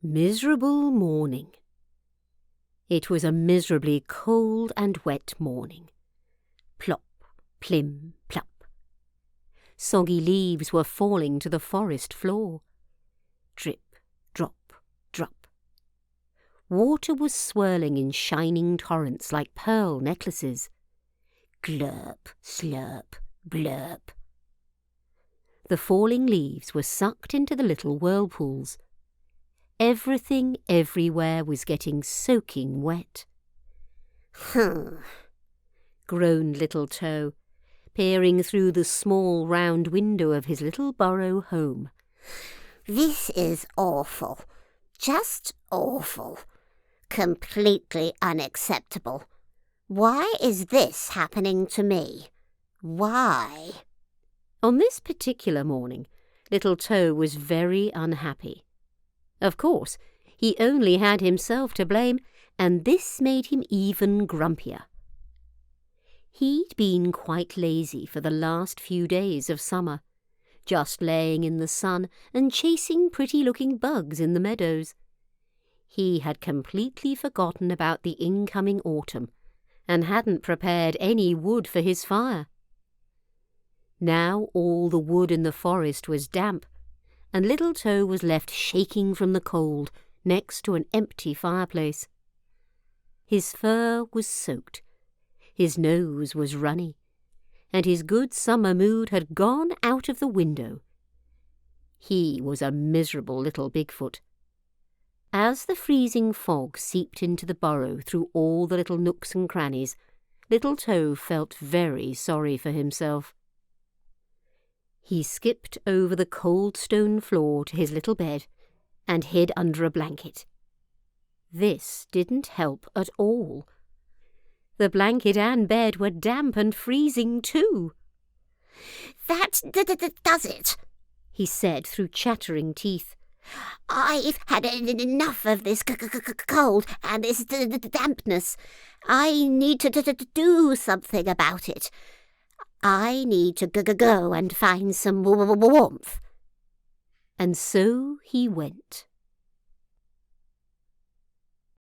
Miserable morning. It was a miserably cold and wet morning. Plop, plim, plop. Soggy leaves were falling to the forest floor. Drip, drop, drop. Water was swirling in shining torrents like pearl necklaces. Glurp, slurp, blurp. The falling leaves were sucked into the little whirlpools. Everything everywhere was getting soaking wet. Groaned Little Toe, peering through the small round window of his little burrow home. This is awful. Just awful. Completely unacceptable. Why is this happening to me? Why? On this particular morning, Little Toe was very unhappy. Of course, he only had himself to blame, and this made him even grumpier. He'd been quite lazy for the last few days of summer, just laying in the sun and chasing pretty-looking bugs in the meadows. He had completely forgotten about the incoming autumn and hadn't prepared any wood for his fire. Now all the wood in the forest was damp, and Little Toe was left shaking from the cold next to an empty fireplace. His fur was soaked, his nose was runny, and his good summer mood had gone out of the window. He was a miserable little Bigfoot. As the freezing fog seeped into the burrow through all the little nooks and crannies, Little Toe felt very sorry for himself. He skipped over the cold stone floor to his little bed and hid under a blanket. This didn't help at all. The blanket and bed were damp and freezing too. That does it, he said through chattering teeth. I've had enough of this cold and this dampness. I need to do something about it. I need to go and find some warmth. And so he went.